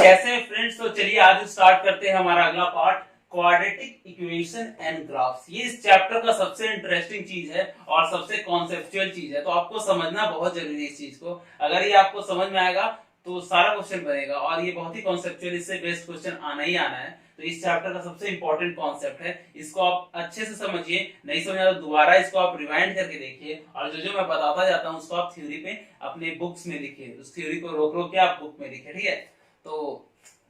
कैसे हैं फ्रेंड्स? तो चलिए आज स्टार्ट करते हैं हमारा अगला part, quadratic equation and graphs. ये इस चैप्टर का सबसे इंटरेस्टिंग चीज है और सबसे कॉन्सेप्चुअल चीज है, तो आपको समझना बहुत जरूरी है इस चीज को। अगर ये आपको समझ में आएगा तो सारा क्वेश्चन बनेगा, और ये बहुत ही कॉन्सेप्चुअल, इससे बेस्ट क्वेश्चन आना ही आना है। तो इस चैप्टर का सबसे इंपॉर्टेंट कॉन्सेप्ट है, इसको आप अच्छे से समझिए। नहीं समझा तो दोबारा इसको आप रिवाइंड करके देखिए, और जो जो मैं बताता जाता हूँ उसको आप थ्योरी पे अपने बुक्स में लिखिए, उस थ्योरी को रोक रोक के आप बुक में लिखिए, ठीक है। तो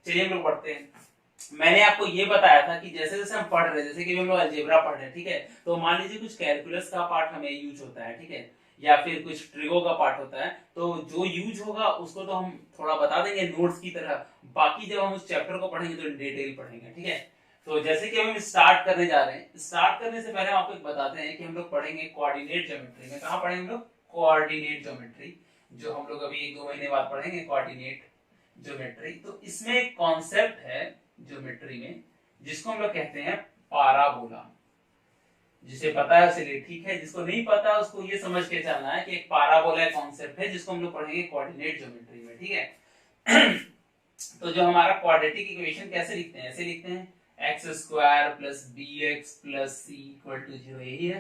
चलिए हम लोग पढ़ते हैं। मैंने आपको ये बताया था कि जैसे जैसे हम पढ़ रहे हैं, जैसे कि हम लोग अलजेब्रा पढ़ रहे हैं, ठीक है, तो मान लीजिए कुछ कैलकुलस का पार्ट हमें यूज होता है, ठीक है, या फिर कुछ ट्रिगो का पार्ट होता है, तो जो यूज होगा उसको तो हम थोड़ा बता देंगे नोट्स की तरह। बाकी जब हम उस चैप्टर को पढ़ेंगे तो डिटेल पढ़ेंगे, ठीक है। तो जैसे कि हम स्टार्ट करने जा रहे हैं, स्टार्ट करने से पहले हम आपको बताते हैं कि हम लोग पढ़ेंगे कोऑर्डिनेट ज्योमेट्री में। कहाँ पढ़ेंगे हम लोग? कोऑर्डिनेट ज्योमेट्री, जो हम लोग अभी 1-2 महीने बाद पढ़ेंगे, कोऑर्डिनेट ज्योमेट्री। तो इसमें एक कॉन्सेप्ट है ज्योमेट्री में जिसको हम लोग कहते हैं पाराबोला। जिसे पता है उसे लिए ठीक है, जिसको नहीं पता उसको ये समझ के चलना है कि एक पाराबोला कॉन्सेप्ट है जिसको हम लोग पढ़ेंगे कोऑर्डिनेट ज्योमेट्री में, ठीक है। तो जो हमारा क्वाड्रेटिक इक्वेशन कैसे लिखते हैं? ऐसे लिखते हैं X square plus B x plus C equal to 0, यही है।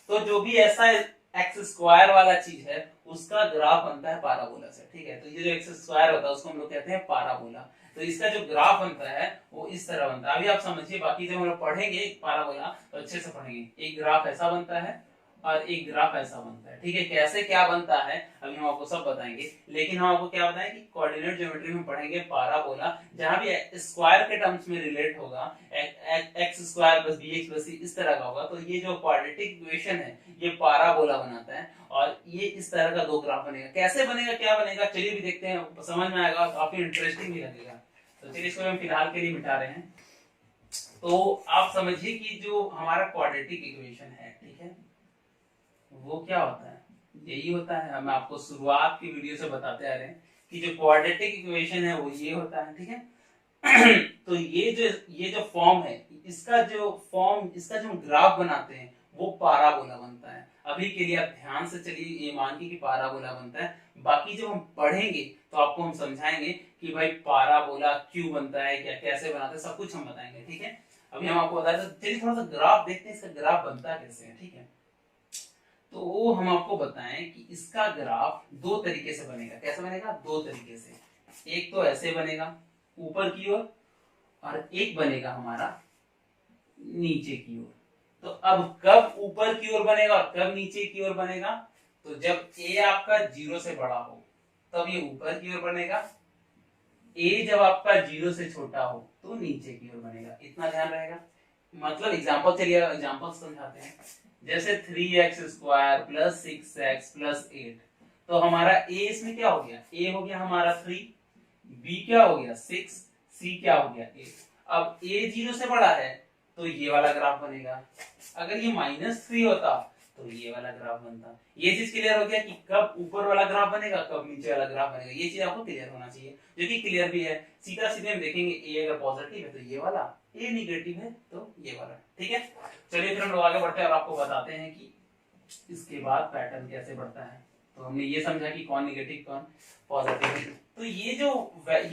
तो जो भी ऐसा एक्स स्क्वायर वाला चीज है उसका ग्राफ बनता है पाराबोला से, ठीक है। तो ये जो एक्स स्क्वायर होता है उसको हम लोग कहते हैं पाराबोला। तो इसका जो ग्राफ बनता है वो इस तरह बनता है। अभी आप समझिए, बाकी जब हम लोग पढ़ेंगे पाराबोला तो अच्छे से पढ़ेंगे। एक ग्राफ ऐसा बनता है और एक ग्राफ ऐसा बनता है, ठीक है। कैसे क्या बनता है अभी हम आपको सब बताएंगे, लेकिन हम आपको क्या बताएं कि कोऑर्डिनेट ज्योमेट्री में पढ़ेंगे पाराबोला, जहां भी स्क्वायर के टर्म्स में रिलेट होगा, x square plus B x plus c इस तरह का होगा, तो ये जो क्वाड्रेटिक इक्वेशन है ये पाराबोला बनाता है। और ये इस तरह का दो ग्राफ बनेगा। कैसे बनेगा, क्या बनेगा, चलिए भी देखते हैं, समझ में आएगा, काफी इंटरेस्टिंग भी लगेगा। तो चलिए इसको हम फिलहाल के लिए मिटा रहे हैं। तो आप समझिए कि जो हमारा क्वाड्रेटिक इक्वेशन है, ठीक है, वो क्या होता है? यही होता है, हम आपको शुरुआत की वीडियो से बताते आ रहे हैं कि जो क्वाड्रेटिक इक्वेशन है वो ये होता है, ठीक है। तो ये जो फॉर्म है, इसका जो फॉर्म, इसका जो ग्राफ बनाते हैं वो पाराबोला बनता है। अभी के लिए आप ध्यान से चलिए, ये मान के कि पाराबोला बनता है। बाकी जब हम पढ़ेंगे तो आपको हम समझाएंगे कि भाई पाराबोला क्यों बनता है, क्या कैसे बनाते हैं, सब कुछ हम बताएंगे, ठीक है। अभी हम आपको बताते, चलिए थोड़ा सा ग्राफ देखते हैं, इसका ग्राफ बनता कैसे है, ठीक है। तो वो हम आपको बताएं कि इसका ग्राफ दो तरीके से बनेगा। कैसे बनेगा? दो तरीके से। एक तो ऐसे बनेगा ऊपर की ओर, और एक बनेगा हमारा नीचे की ओर। तो अब कब ऊपर की ओर बनेगा और कब नीचे की ओर बनेगा? तो जब ए आपका 0 से बड़ा हो तब ये ऊपर की ओर बनेगा, ए जब आपका 0 से छोटा हो तो नीचे की ओर बनेगा। इतना ध्यान रहेगा। मतलब एग्जांपल, चलिए एग्जांपल समझाते हैं। जैसे 3x square plus 6x plus 8, तो हमारा a इसमें क्या हो गया? a हो गया हमारा 3, b क्या हो गया 6, c क्या हो गया 8। अब a 0 से बड़ा है तो ये वाला ग्राफ बनेगा। अगर ये -3 होता तो ये वाला ग्राफ बनता। ये चीज क्लियर हो गया कि कब ऊपर वाला ग्राफ बनेगा, कब नीचे वाला ग्राफ बनेगा। ये चीज आपको क्लियर होना चाहिए, जो कि क्लियर भी है। सीधा सीधे हम देखेंगे, a अगर पॉजिटिव है तो ये वाला, a निगेटिव है तो ये वाला, ठीक है। चलिए फिर हम लोग आगे बढ़ते हैं और आपको बताते हैं कि इसके बाद पैटर्न कैसे बढ़ता है। तो हमने ये समझा कि कौन निगेटिव कौन पॉजिटिव है। तो ये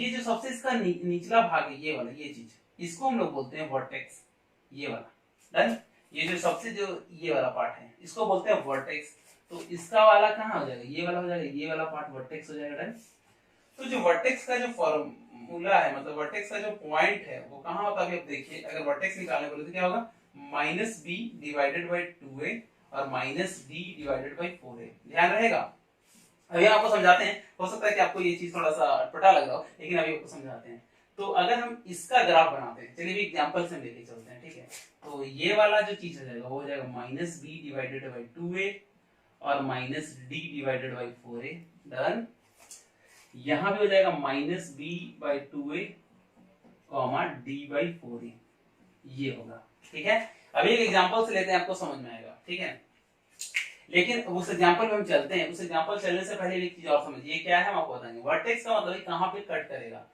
जो सबसे इसका निचला भाग है, ये वाला, ये चीज, इसको हम लोग बोलते हैं वर्टेक्स। ये वाला डन। ये जो सबसे जो ये वाला पार्ट है इसको बोलते हैं वर्टेक्स। तो इसका वाला कहाँ हो जाएगा? ये वाला हो जाएगा, ये वाला पार्ट वर्टेक्स हो जाएगा, डन। तो जो वर्टेक्स का जो फॉर्मूला है, मतलब वर्टेक्स का जो पॉइंट है वो कहाँ होता है? अभी आप देखिए, अगर वर्टेक्स निकालने बोले तो क्या होगा? -b डिवाइडेड बाई 2a और -d डिवाइडेड बाई 4a। ध्यान रहेगा। अभी आपको समझाते हैं, हो सकता है कि आपको ये चीज थोड़ा सा अटपटा लग रहा हो, लेकिन अभी आपको समझाते हैं। तो अगर हम इसका ग्राफ बनाते हैं, चलिए एग्जांपल से लेके चलते हैं, ठीक है। तो ये वाला जो चीज हो जाएगा वो हो जाएगा -b डिवाइडेड बाई 2a और -d divided by 4a, done. यहां भी हो जाएगा -b/2a, d/4a, ये होगा, ठीक है। अभी एक एग्जांपल से लेते हैं, आपको समझ में आएगा, ठीक है। लेकिन उस एग्जांपल में हम चलते हैं, उस एग्जांपल चलने से पहले एक चीज और समझिए, क्या है हम आपको बताएंगे। वर्टेक्स का मतलब कहां पे कट करेगा।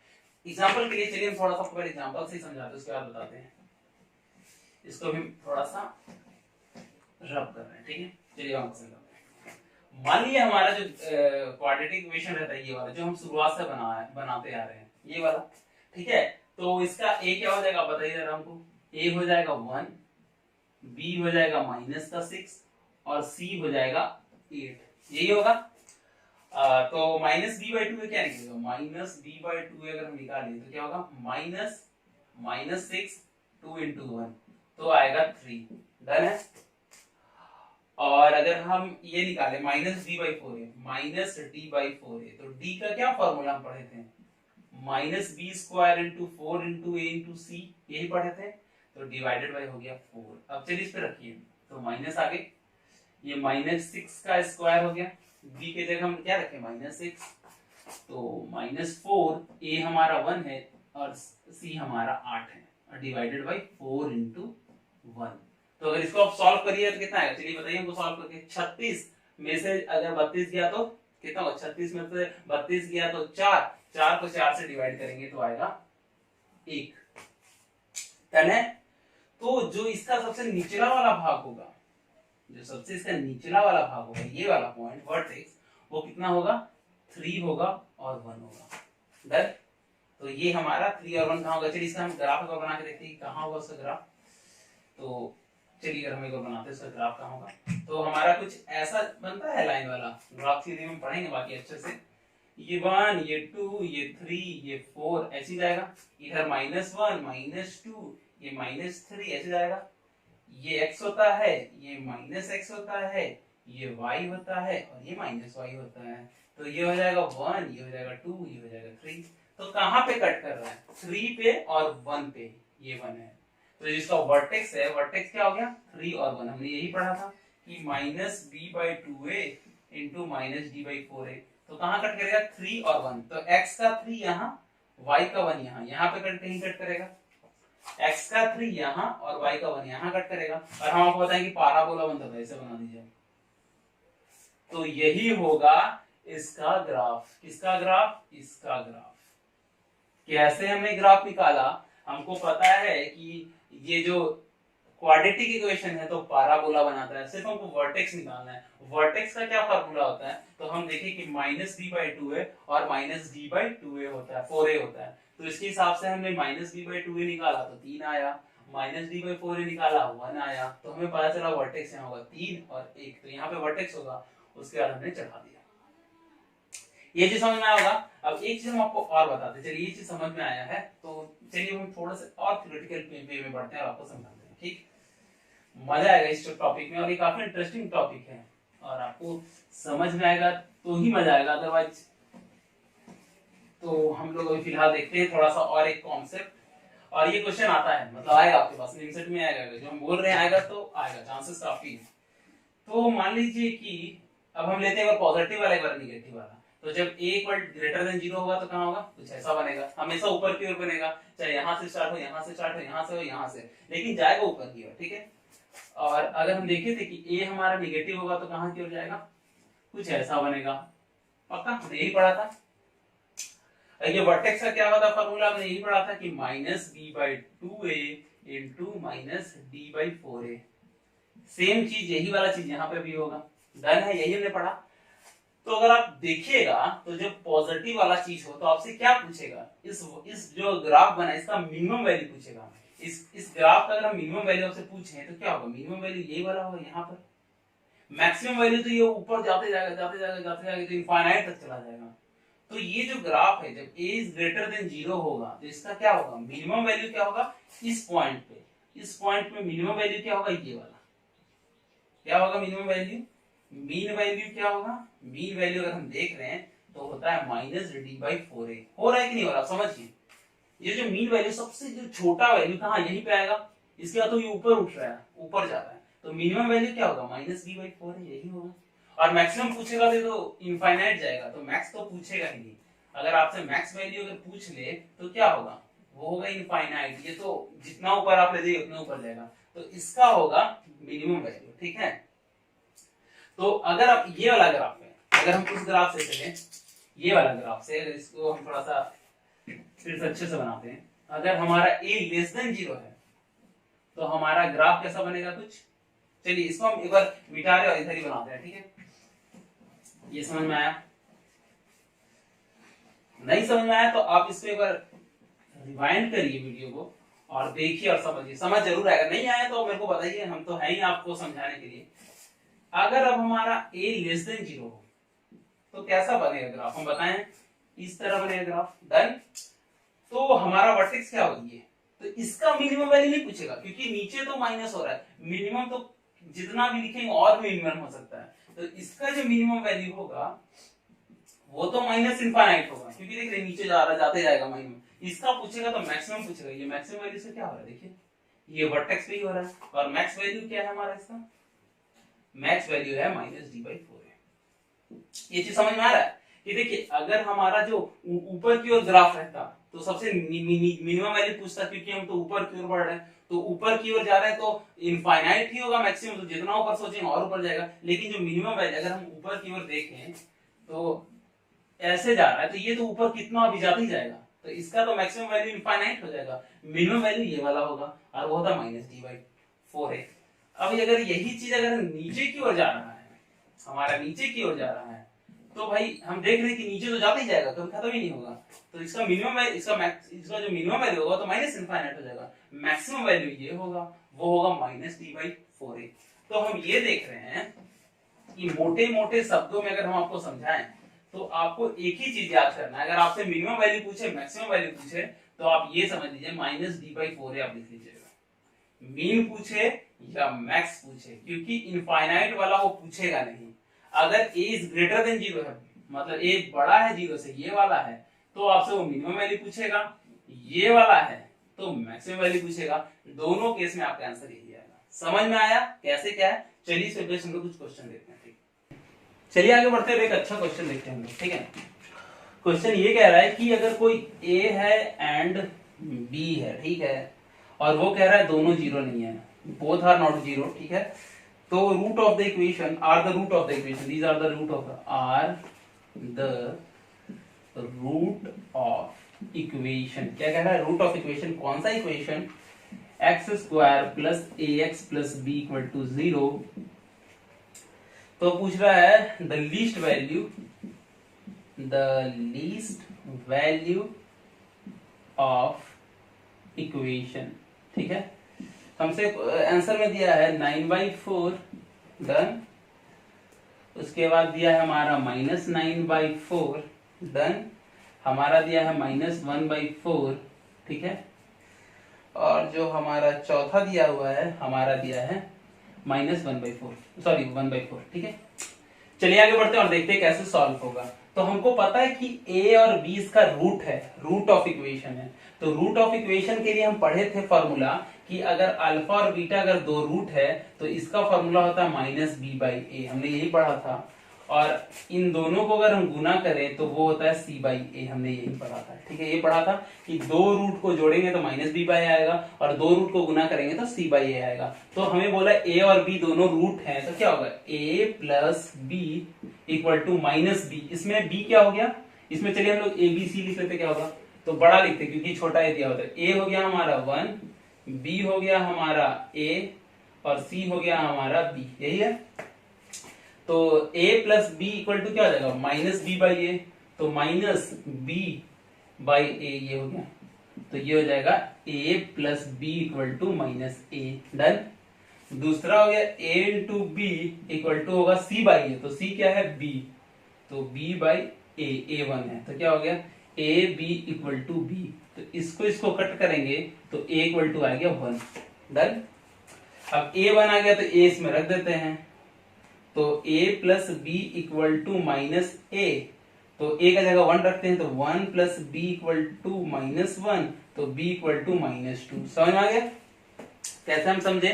एग्जांपल के लिए चलिए हम थोड़ा सा पहले एग्जांपल से ही समझाते हैं, उसके बाद बताते हैं। इसको भी थोड़ा सा रब कर रहे हैं, ठीक है। चलिए हम समझाते हैं। मान लीजिए हमारा जो क्वाड्रेटिक इक्वेशन रहता है, ये वाला जो हम शुरुआत से बनाते आ रहे हैं, ये वाला, ठीक है। तो इसका ए क्या हो जाएगा बताइए जरा हमको। ए हो जाएगा 1, बी हो जाएगा -6 और सी हो जाएगा 8, यही होगा। तो -b/2 क्या निकलेगा, -b/2 अगर हम निकालें तो क्या होगा, -6 2 into 1 तो आएगा 3, डन है। और अगर हम ये निकालें -d/4 है, -d/4 है, तो d का क्या फॉर्मूला हम पढ़े थे, -b² × 4 × a × c, यही पढ़े थे। तो डिवाइडेड बाय हो गया 4। अब चलिए इस पे रखिए, तो माइनस आगे, ये -6 का स्क्वायर हो गया, b के जगह हम क्या रखें -6, तो -4, a हमारा 1 है और c हमारा 8 है, और डिवाइडेड बाय 4 × 1। तो अगर इसको आप सॉल्व करिए तो कितना आएगा, चलिए बताइए हमको सॉल्व करके। 36 में से अगर 32 गया तो कितना होगा, 36 में से 32 गया तो 4 को 4 से डिवाइड करेंगे तो आएगा 1, डन है। तो जो इसका सबसे निचला वाला भाग होगा, जो सबसे इसका निचला वाला भाग होगा, ये वाला पॉइंट वर्टेक्स, वो कितना होगा, 3 होगा और 1 होगा, डन। तो ये हमारा 3 और 1 कहाँ होगा, चलिए इसका हम ग्राफ को बना के देखते हैं कहाँ होगा उसका ग्राफ। तो चलिए अगर हम एक बनाते हैं उसका ग्राफ कहाँ होगा, तो हमारा कुछ ऐसा बनता है लाइन वाला ग्राफ, सीधे हम पढ़ेंगे बाकी अच्छे से। ये 1, ये 2, ये 3, ये 4 ऐसे जाएगा, इधर -1 -2, ये -3 ऐसे जाएगा, ये x होता है, ये -x होता है, ये y होता है और ये -y होता है। तो ये हो जाएगा 1, ये हो जाएगा 2, ये हो जाएगा 3। तो कहाँ पे कट कर रहा है, 3 पे और 1 पे, ये 1 है। तो जिसका वर्टेक्स है, वर्टेक्स क्या हो गया, 3 और 1, हमने यही पढ़ा था कि -b/2a × -d/4a। तो कहाँ कट करेगा, 3 और 1, तो x का 3 यहाँ, y का 1 यहाँ, यहाँ पे कट कहीं कट करेगा, x का 3 यहाँ और y का 1 यहाँ कट करेगा। और हम आपको बताएं कि पाराबोला बनता था, ऐसे बना दीजिए। तो यही होगा इसका ग्राफ, किसका ग्राफ, इसका ग्राफ। कैसे हमने ग्राफ निकाला, हमको पता है कि ये जो क्वाड्रेटिक इक्वेशन है तो पाराबोला बनाता है, सिर्फ हमको वर्टेक्स निकालना है। वर्टेक्स का क्या फार्मूला होता है, तो हम देखें कि -b/2 है और -d/2a होता है, 4a होता है। तो इसके हिसाब से हमने -b/2a निकाला तो 3 आया, -d/4a निकाला 1 आया, तो हमें पता चला वर्टेक्स यहाँ होगा 3 और 1, तो यहाँ पे वर्टेक्स होगा, उसके बाद हमने चढ़ा दिया। ये चीज समझ में आया होगा। अब एक चीज हम आपको और बताते, चलिए ये चीज समझ में आया है तो चलिए हम थोड़ा सा और थ्योरेटिकल वे में बढ़ते हैं और आपको समझाते हैं, ठीक। मजा आएगा इस टॉपिक में, और ये काफी इंटरेस्टिंग टॉपिक है और आपको समझ में आएगा तो ही मजा आएगा, अदरवाइज। तो हम लोग अभी फिलहाल देखते हैं थोड़ा सा और एक कॉन्सेप्ट, और ये क्वेश्चन आता है, मतलब आएगा आपके पास, लिमिटेड में आएगा, जो हम बोल रहे हैं आएगा तो आएगा, चांसेस काफी है। तो मान लीजिए कि अब हम लेते हैं पॉजिटिव वाला एक बार नेगेटिव वाला, तो जब a > 0 होगा तो कहाँ होगा, कुछ ऐसा बनेगा, हमेशा ऊपर की ओर बनेगा, चाहे यहाँ से स्टार्ट हो, यहाँ से स्टार्ट हो, यहाँ से हो, यहाँ से, लेकिन जाएगा ऊपर की ओर, ठीक है। और अगर हम देखे थे कि a हमारा नेगेटिव होगा तो कहाँ की ओर जाएगा, कुछ ऐसा बनेगा, पक्का, हमने यही पढ़ा था। ये वर्टेक्स का क्या होता फॉर्मूला, हमने यही पढ़ा था कि -b/2a × -d/4a। सेम चीज, यही वाला चीज यहाँ पे भी होगा, डन है, यही हमने पढ़ा। तो अगर आप देखिएगा तो जब पॉजिटिव वाला चीज हो तो आपसे क्या पूछेगा, इस जो ग्राफ बना इसका मिनिमम वैल्यू पूछेगा। इस ग्राफ का अगर हम मिनिमम वैल्यू आपसे पूछें तो क्या होगा, मिनिमम वैल्यू यही वाला होगा यहाँ पर, मैक्सिमम वैल्यू तो ये ऊपर जाते जाएगा जाते जाएगा जाते जाएगा तो इनफाइनाइट तक चला जाएगा। तो ये जो ग्राफ है जब a > 0 होगा तो इसका क्या होगा, मिनिमम वैल्यू क्या होगा, इस पॉइंट पे, इस पॉइंट पे मिनिमम वैल्यू क्या होगा, ये वाला क्या होगा मिनिमम वैल्यू। मीन वैल्यू क्या होगा, मीन वैल्यू अगर हम देख रहे हैं तो होता है -d/4a। हो रहा है कि नहीं हो रहा, समझिए। ये जो मीन वैल्यू सबसे जो छोटा वैल्यू कहाँ, यहीं पे आएगा, इसके बाद तो ये ऊपर उठ रहा है, ऊपर जा रहा है, तो मिनिमम वैल्यू क्या होगा, -d/4a, यही होगा। और मैक्सिमम पूछेगा तो इनफाइनाइट जाएगा, तो मैक्स तो पूछेगा ही नहीं। अगर आपसे मैक्स वैल्यू अगर पूछ ले तो क्या होगा, वो होगा इनफाइनाइट, ये तो जितना ऊपर आप ले जाइए उतना ऊपर जाएगा, तो इसका होगा मिनिमम वैल्यू, ठीक है। तो अगर आप ये वाला ग्राफ है, अगर हम उस ग्राफ से चलें, ये वाला ग्राफ से, अगर इसको हम थोड़ा सा फिर से अच्छे से बनाते हैं, अगर हमारा a < 0 है तो हमारा ग्राफ कैसा बनेगा कुछ, चलिए इसको हम एक बार मिटा रहे और इधर ही बनाते हैं, ठीक है। ये समझ में आया, नहीं समझ में आया तो आप इसमें एक बार रिवाइंड करिए वीडियो को और देखिए और समझिए, समझ जरूर आएगा। नहीं आया तो मेरे को बताइए, हम तो है ही आपको समझाने के लिए। अगर अब हमारा a लेस देन 0 हो तो कैसा बनेगा ग्राफ, हम बताएं। इस तरह बनेगा ग्राफ। डन। तो हमारा वर्टेक्स क्या होगी ये, तो इसका मिनिमम वैल्यू नहीं पूछेगा क्योंकि नीचे तो माइनस हो रहा है, मिनिमम तो जितना भी लिखेंगे और भी मिनिमम हो सकता है। तो इसका जो मिनिमम वैल्यू होगा वो तो माइनस इनफाइनाइट होगा क्योंकि देख रहे नीचे जा रहा जाते जाएगा मिनिमम। इसका पूछेगा तो मैक्सिमम पूछेगा। ये मैक्सिमम वैल्यू से क्या हो रहा है, देखिए ये वर्टेक्स पे ही हो रहा है। और मैक्स वैल्यू क्या है हमारा, इसका मैक्स वैल्यू है -d/4 है। ये चीज समझ में आ रहा है कि देखिए अगर हमारा जो ऊपर की ओर ग्राफ रहता तो सबसे मिनिमम वैल्यू पूछता, क्योंकि हम तो ऊपर की ओर बढ़ रहे हैं, तो ऊपर की ओर जा रहे हैं तो इनफाइनाइट ही होगा मैक्सिमम, तो जितना ऊपर सोचेंगे और ऊपर जाएगा। लेकिन जो मिनिमम वैल्यू अगर हम ऊपर की ओर देखें तो ऐसे जा रहा है, तो ये तो ऊपर कितना अभी जाता ही जाएगा, तो इसका तो मैक्सिमम वैल्यू इनफाइनाइट हो जाएगा। मिनिमम वैल्यू ये वाला होगा और वो होता -d/4 है। अब अगर यही चीज अगर नीचे की ओर जा रहा है, हमारा नीचे की ओर जा रहा है, तो भाई हम देख रहे हैं कि नीचे तो जाता ही जाएगा, कभी खत्म ही नहीं होगा। तो इसका मिनिमम इसका जो मिनिमम वैल्यू होगा तो माइनस इनफाइनाइट हो जाएगा। मैक्सिमम वैल्यू ये होगा, वो होगा -d/4। तो हम ये देख रहे हैं कि मोटे मोटे शब्दों में अगर हम आपको समझाएं तो आपको एक ही चीज याद करना है। अगर आपसे मिनिमम वैल्यू पूछे, मैक्सिमम वैल्यू पूछे, तो आप ये समझ लीजिए -d/4 है, आप लिख लीजिएगा। मीन पूछे या मैक्स पूछे, क्योंकि इनफाइनाइट वाला वो पूछेगा नहीं। अगर a इज ग्रेटर देन 0 है, मतलब a बड़ा है 0 से, ये वाला है, तो आपसे वो मिनिमम वैल्यू पूछेगा। ये वाला है तो मैक्सिमम वैल्यू पूछेगा। दोनों केस में आपका आंसर यही आएगा। समझ में आया कैसे क्या है? चलिए इस पे बेस्ड हम लोग कुछ क्वेश्चन देखते हैं। ठीक, चलिए आगे बढ़ते हैं, एक अच्छा क्वेश्चन देखते हैं हम लोग। ठीक है, क्वेश्चन ये कह रहा है कि अगर कोई a है एंड b है, ठीक है, और वो कह रहा है दोनों 0 नहीं है, बोथ आर नॉट 0, ठीक है, तो root of the equation are the root of the equation, these are the root of equation. क्या कह रहा है, रूट ऑफ इक्वेशन, कौन सा equation, x² plus ax plus b equal to 0। तो पूछ रहा है the least value of equation. ठीक है, हमसे आंसर में दिया है 9/4। डन। उसके बाद दिया है हमारा -9/4। डन। हमारा दिया है -1/4। ठीक है, और जो हमारा चौथा दिया हुआ है हमारा दिया है -1/4, सॉरी 1/4। ठीक है, चलिए आगे बढ़ते हैं और देखते हैं कैसे सॉल्व होगा। तो हमको पता है कि a और b इसका रूट है, रूट ऑफ इक्वेशन है। तो रूट ऑफ इक्वेशन के लिए हम पढ़े थे फॉर्मूला कि अगर अल्फा और बीटा अगर दो रूट है तो इसका फॉर्मूला होता है -b/a, हमने यही पढ़ा था। और इन दोनों को अगर हम गुना करें तो वो होता है c/a, हमने यही पढ़ा था। ठीक है, ये पढ़ा था कि दो रूट को जोड़ेंगे तो -b/a आएगा और दो रूट को गुना करेंगे तो c/a आएगा। तो हमें बोला a और b दोनों रूट हैं, तो क्या होगा, a plus b equal to -b। इसमें b क्या हो गया, इसमें चलिए हम लोग abc लिख लेते, क्या होगा, तो बड़ा लिखते क्योंकि छोटा ए दिया होता है। a हो गया हमारा 1, b हो गया हमारा a और c हो गया हमारा b, यही है। तो a plus B equal to क्या हो जाएगा, -b/a, तो -b/a ये हो गया, तो ये हो जाएगा a plus B equal to -a। Done. दूसरा हो गया a into B equal to होगा c/a, तो c क्या है, b, तो b/a, a1 है, तो क्या हो गया ab इक्वल टू b। तो इसको कट करेंगे तो a इक्वल टू आ गया 1। डन। अब a1 आ गया तो a इसमें रख देते हैं, तो a plus B equal to -a, तो a का जगह 1 रखते हैं, तो 1 प्लस बी इक्वल टू -1, तो b इक्वल टू -2। समझ में आ गया कैसे हम समझे,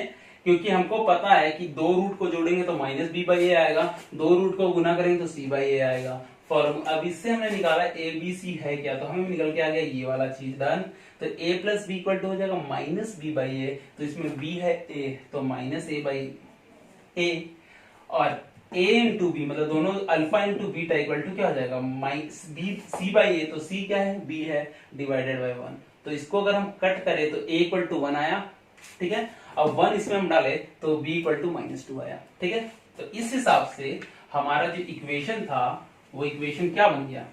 क्योंकि हमको पता है कि दो रूट को जोड़ेंगे तो -b/a आएगा, दो रूट को गुना करेंगे तो c/a आएगा। अब इससे हमने निकाला abc है क्या, तो हमें निकल के आ गया ये वाला चीज। डन। तो a plus B equal to हो जाएगा -b/a, तो इसमें b है a, तो -a/a, और a इंटू बी मतलब दोनों alpha into beta equal to क्या हो जाएगा, c/a, तो c क्या है, b है, डिवाइडेड बाय 1। तो इसको अगर हम कट करें तो a इक्वल टू 1 आया। ठीक है, अब 1 इसमें हम डाले तो b इक्वल टू -2 आया। ठीक है, तो इस हिसाब से हमारा जो इक्वेशन था वो इक्वेशन क्या बन गया,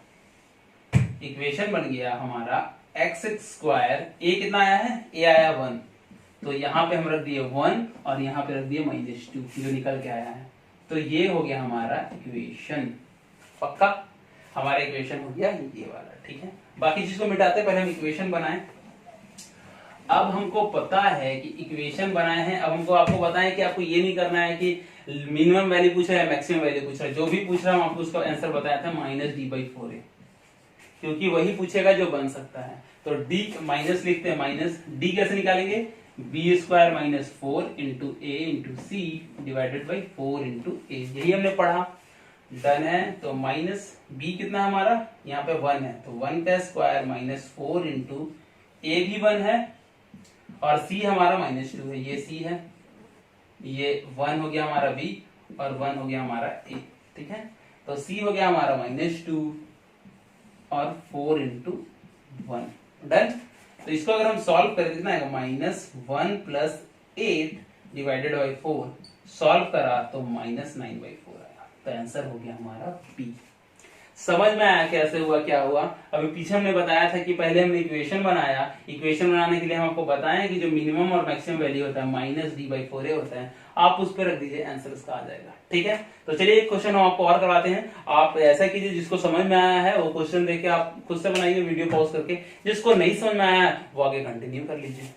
इक्वेशन बन गया हमारा एक्स स्क्वायर, ए कितना आया है, ए आया 1, तो यहाँ पे हम रख दिए 1 और यहाँ पे रख दिए -2 जो निकल के आया है। तो ये हो गया हमारा इक्वेशन, पक्का हमारा इक्वेशन हो गया ये वाला, ठीक है। बाकी चीज को मिटाते हैं, पहले हम इक्वेशन बनाएं। अब हमको पता है कि इक्वेशन बनाए हैं, अब हमको आपको बताएं कि आपको ये नहीं करना है कि मिनिमम वैल्यू पूछ रहा है मैक्सिमम वैल्यू पूछ रहा है, जो भी पूछ रहा है हम आपको उसका आंसर बताया था -d/4a, क्योंकि वही पूछेगा जो बन सकता है। तो d माइनस लिखते हैं, माइनस d कैसे निकालेंगे, b² - 4 into a into c divided by 4 into a, यही हमने पढ़ा, डन है। तो माइनस b कितना हमारा, यहाँ पे 1 है, तो 1 का स्क्वायर -4 इंटू a भी 1 है और c हमारा -2 है, ये c है, ये 1 हो गया हमारा b और 1 हो गया हमारा a, ठीक है। तो c हो गया हमारा -2 और 4 इंटू 1, डन। तो इसको अगर हम सॉल्व करें कितना आएगा, -1 + 8 डिवाइडेड बाई 4, सॉल्व करा तो -9/4 आया। तो आंसर हो गया हमारा बी। समझ में आया कैसे हुआ, क्या हुआ। अभी पीछे हमने बताया था कि पहले हमने इक्वेशन बनाया, इक्वेशन बनाने के लिए हम आपको बताएं कि जो मिनिमम और मैक्सिमम वैल्यू होता है -d/4a होता है, आप उस पर रख दीजिए, आंसर उसका आ जाएगा, ठीक है। तो चलिए एक क्वेश्चन हम आपको और करवाते हैं। आप ऐसा कीजिए, जिसको समझ में आया है वो क्वेश्चन देख के आप खुद से बनाइए वीडियो पॉज करके, जिसको नहीं समझ में आया है वो आगे कंटिन्यू कर लीजिए।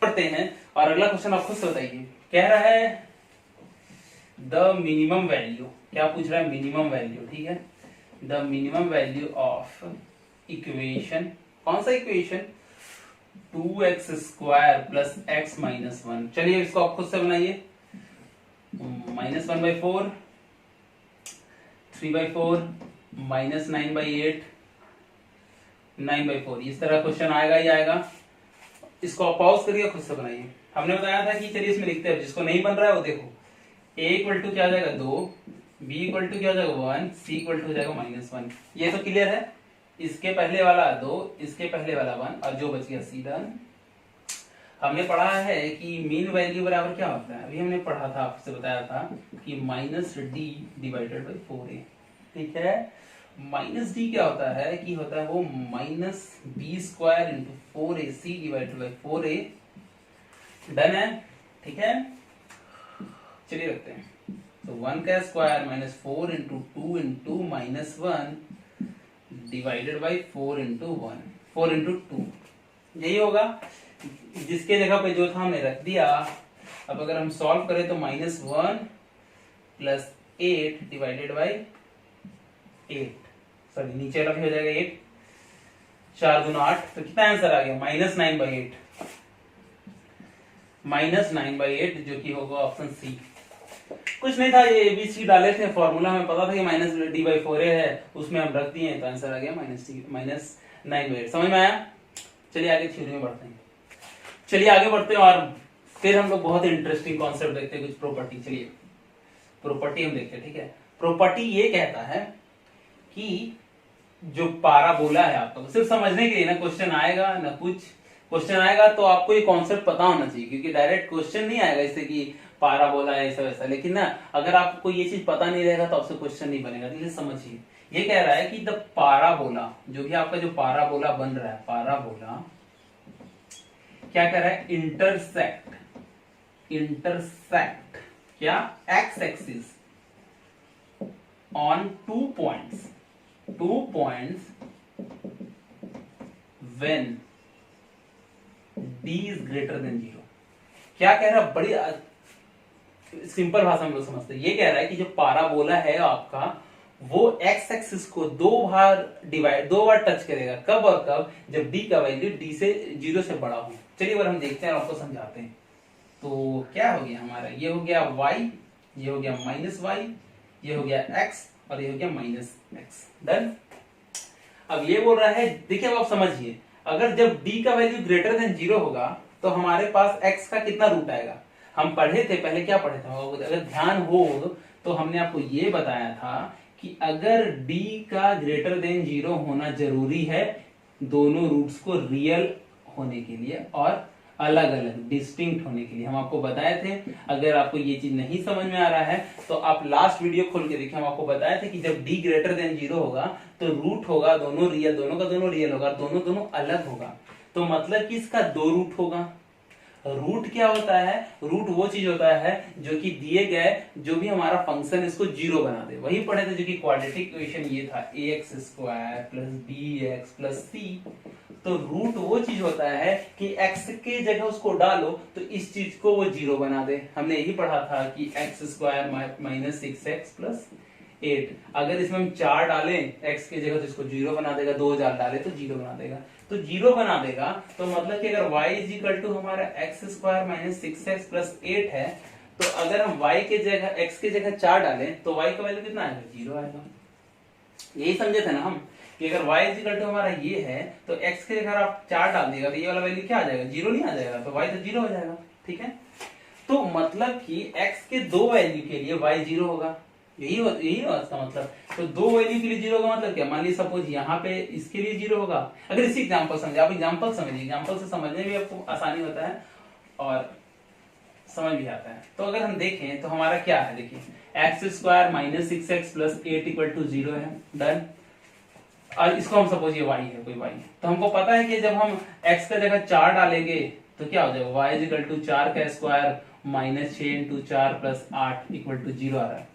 पढ़ते हैं और अगला क्वेश्चन आप खुद से बताइए। कह रहा है द मिनिमम वैल्यू, क्या पूछ रहा है, मिनिमम वैल्यू, ठीक है। The minimum value of equation, कौन सा इक्वेशन, 2x² + x - 1। चलिए इसको आप खुद से बनाइए, -1/4, 3/4, -9/8, 9/4, इस तरह क्वेश्चन आएगा ही आएगा। इसको आप पॉज करिए, खुद से बनाइए। हमने बताया था कि चलिए इसमें लिखते हैं, जिसको नहीं बन रहा है वो देखो, a = क्या हो जाएगा 2, b = क्या हो जाएगा 1, c = हो जाएगा -1। ये तो क्लियर है, इसके पहले वाला 2, इसके पहले वाला 1 और जो बच गया c, डन। हमने पढ़ा है कि मीन वैल्यू बराबर क्या होता है, अभी हमने पढ़ा था, आपसे बताया था कि -d/4a, ठीक है। -d क्या होता है कि होता है वो -b² × 4ac divided by 4a, done है, ठीक है। चलिए रखते हैं, तो 1 का square -4 into 2 into -1 divided by 4 into 1, 4 into 2, यही होगा। जिसके जगह पे जो था हमने रख दिया। अब अगर हम सॉल्व करें तो -1 + 8 डिवाइडेड बाई 8, सॉरी नीचे रख हो जाएगा 8, 4 दूना 8, तो कितना आंसर आ गया, -9/8, -9/8, जो कि होगा ऑप्शन सी। कुछ नहीं था, ये एबीसी डाले थे, फॉर्मूला हमें पता था कि -d/4a है, उसमें हम रख दिए तो आंसर आ गया -9/8। समझ में आया। चलिए आगे थ्योरी में बढ़ते हैं, चलिए आगे बढ़ते हैं और फिर हम लोग बहुत इंटरेस्टिंग कॉन्सेप्ट देखते हैं, कुछ प्रॉपर्टी। चलिए प्रॉपर्टी हम देखते हैं, ठीक है। प्रॉपर्टी ये कहता है कि जो पाराबोला है, आपका सिर्फ समझने के लिए ना, क्वेश्चन आएगा ना, कुछ क्वेश्चन आएगा तो आपको ये कॉन्सेप्ट पता होना चाहिए, क्योंकि डायरेक्ट क्वेश्चन नहीं आएगा इससे कि पाराबोला है ऐसा वैसा, लेकिन ना अगर आपको ये चीज पता नहीं रहेगा तो आपसे क्वेश्चन नहीं बनेगा। तो समझिए, ये कह रहा है कि द पाराबोला, जो भी आपका जो पाराबोला बन रहा है, पाराबोला क्या कह रहा है, इंटरसेक्ट क्या, x axis on 2 points when d is greater than 0। क्या कह रहा है, बड़ी सिंपल भाषा में लोग समझते हैं। ये कह रहा है कि जो पाराबोला है आपका, वो एक्स एक्सिस को दो बार टच करेगा, कब और कब, जब d का वैल्यू d से 0 से बड़ा हो। चलिए बार हम देखते हैं और आपको समझाते हैं। तो क्या हो गया हमारा, ये हो गया y, ये हो गया -y, ये हो गया x और ये हो गया -x, डन। अब ये बोल रहा है, देखिए अब आप समझिए, अगर जब d का वैल्यू ग्रेटर देन 0 होगा तो हमारे पास x का कितना रूट आएगा। हम पढ़े थे पहले, क्या पढ़े थे, अगर ध्यान हो तो हमने आपको ये बताया था कि अगर d का ग्रेटर देन 0 होना जरूरी है दोनों रूट्स को रियल होने के लिए, और अलग अलग डिस्टिंक्ट होने के लिए। हम आपको बताए थे, अगर आपको ये चीज नहीं समझ में आ रहा है तो आप लास्ट वीडियो खोल के देखिए, हम आपको बताए थे कि जब d ग्रेटर देन 0 होगा तो रूट होगा दोनों रियल, दोनों का दोनों रियल होगा, दोनों दोनों अलग होगा। तो मतलब कि इसका दो रूट होगा। रूट क्या होता है? रूट वो चीज होता है जो कि दिए गए जो भी हमारा फंक्शन इसको जीरो बना दे। वही पढ़े थे जो कि क्वाड्रेटिक इक्वेशन ये था, ax square plus bx plus c। तो रूट वो चीज होता है कि x के जगह उसको डालो तो इस चीज को वो जीरो बना दे। हमने यही पढ़ा था कि x square minus 6x plus 8, अगर इसमें हम 4 डालें x के जगह तो इसको जीरो बना देगा, 2 डाले तो जीरो बना देगा। तो जीरो बना देगा तो मतलब कि अगर y इज इक्वल टू हमारा x square minus 6x plus 8 है, तो अगर हम y के जगह x के जगह 4 डालें तो y का वैल्यू कितना आएगा? जीरो आएगा। यही समझे थे ना हम कि अगर y इज इक्वल टू हमारा ये है तो x के जगह आप 4 डाल देगा तो ये वाला वैल्यू क्या आ जाएगा? जीरो नहीं आ जाएगा, तो y तो जीरो हो जाएगा। ठीक है, तो मतलब कि x के दो वैल्यू के लिए y जीरो होगा। यही होगा इसका मतलब। तो दो वैल्यू के लिए जीरो होगा मतलब क्या? मान लीजिए सपोज यहाँ पे इसके लिए जीरो होगा। अगर इसी एग्जांपल समझे, आप एग्जांपल समझिए, एग्जांपल से समझने में आपको आसानी होता है और समझ भी आता है। तो अगर हम देखें तो हमारा क्या है, देखिए X square minus 6x plus 8 equal to 0 है, डन। और इसको हम सपोज ये y है, कोई y है, तो हमको पता है कि जब हम x का जगह 4 डालेंगे तो क्या हो जाएगा? y इज इक्वल टू 4 का square minus 6 into 4 plus 8 equal to 0 आ रहा है।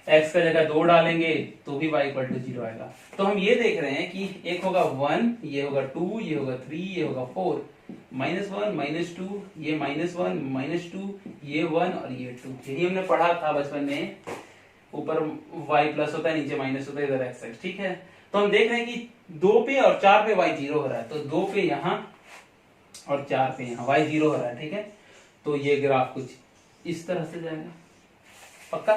x का जगह 2 डालेंगे तो भी y इक्वल टू 0 आएगा। तो हम ये देख रहे हैं कि एक होगा 1, ये होगा 2, ये होगा 3, ये होगा 4, -1 -2, ये -1 -2, ये 1 और ये 2। यही हमने पढ़ा था बचपन में, ऊपर y प्लस होता है, नीचे माइनस होता है, इधर x है। ठीक है, तो हम देख रहे हैं कि 2 पे और 4 पे y जीरो हो रहा है, तो 2 पे यहाँ और 4 पे यहाँ y जीरो हो रहा है। ठीक है, तो ये ग्राफ कुछ इस तरह से जाएगा, पक्का।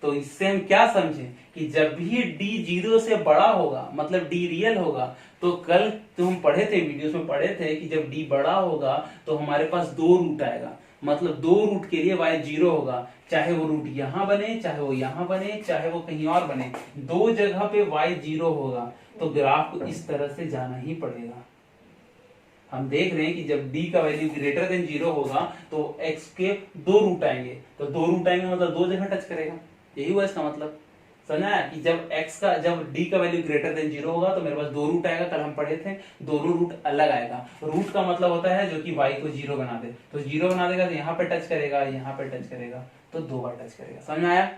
तो इससे हम क्या समझे कि जब भी d जीरो से बड़ा होगा, मतलब d रियल होगा, तो कल तो हम पढ़े थे, वीडियोस में पढ़े थे कि जब d बड़ा होगा तो हमारे पास दो रूट आएगा। मतलब दो रूट के लिए y जीरो होगा, चाहे वो रूट यहां बने, चाहे वो यहां बने, चाहे वो कहीं और बने, दो जगह पे y जीरो होगा। तो ग्राफ को इस तरह से जाना ही पड़ेगा। हम देख रहे हैं कि जब d का वैल्यू ग्रेटर देन 0 होगा तो x के दो रूट आएंगे, तो दो रूट आएंगे मतलब दो जगह टच करेगा। यही हुआ इसका मतलब, समझा है कि जब d का वैल्यू ग्रेटर देन 0 होगा तो मेरे पास दो रूट आएगा। कल हम पढ़े थे, दोनों रूट अलग आएगा। रूट का मतलब होता है जो कि y को जीरो बना दे, तो जीरो बना देगा तो यहाँ पे टच करेगा, यहाँ पे टच करेगा, तो दो बार टच करेगा। समझ में आया?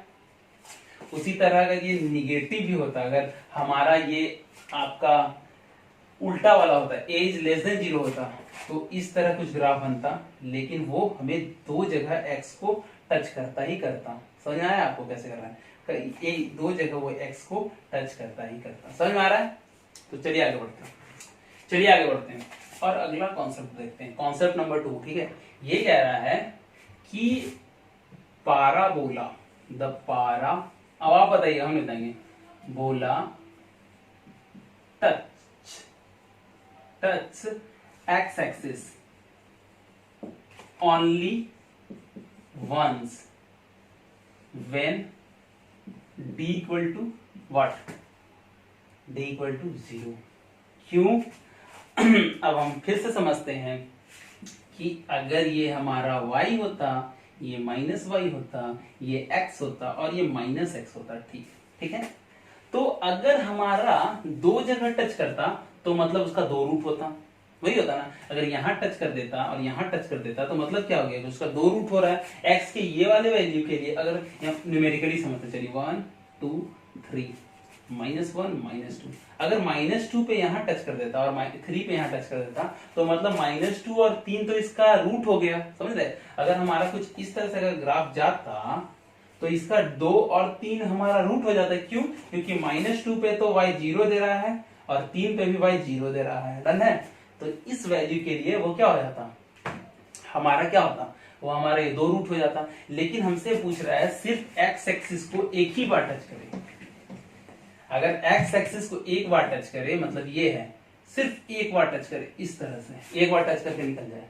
उसी तरह का ये निगेटिव भी होता है। अगर हमारा ये आपका उल्टा वाला होता है, एज लेस देन 0 होता, तो इस तरह कुछ ग्राफ बनता, लेकिन वो हमें दो जगह x को टच करता ही करता। समझ में आया आपको कैसे करना है? ये दो जगह वो x को टच करता ही करता। समझ में आ रहा है? तो चलिए आगे बढ़ते हैं और अगला कॉन्सेप्ट देखते हैं, कॉन्सेप्ट नंबर 2। ठीक है, ये कह रहा है कि पाराबोला, द पारा, अब आप बताइए, हम बताएंगे, बोला touch x axis only once when d equal to what? d equal to 0। क्यों? अब हम फिर से समझते हैं कि अगर ये हमारा y होता, ये माइनस y होता, ये x होता और ये माइनस x होता। ठीक है, तो अगर हमारा दो जगह टच करता तो मतलब उसका दो रूट होता। वही होता ना, अगर यहाँ टच कर देता और यहाँ टच कर देता तो मतलब क्या हो गया? उसका दो रूट हो रहा है। x के ये वाले वैल्यू के लिए अगर न्यूमेरिकली समझते चलिए, 1 2 3 -1 -2, अगर -2 पे यहाँ टच कर देता और 3 पे यहाँ टच कर देता तो मतलब -2 और 3 तो इसका रूट हो गया। समझ रहे? अगर हमारा कुछ इस तरह से अगर ग्राफ जाता तो इसका 2 और 3 हमारा रूट हो जाता है। क्यों? क्योंकि -2 पे तो y 0 दे रहा है और 3 पे भी y 0 दे रहा है। डन है? तो इस वैल्यू के लिए वो क्या हो जाता? हमारा क्या होता? वो हमारे दो रूट हो जाता। लेकिन हमसे पूछ रहा है सिर्फ x एक्सिस को एक ही बार टच करे। अगर x एक्सिस को एक बार टच करे, मतलब ये है, सिर्फ एक बार टच करे, इस तरह से एक बार टच करके निकल जाए,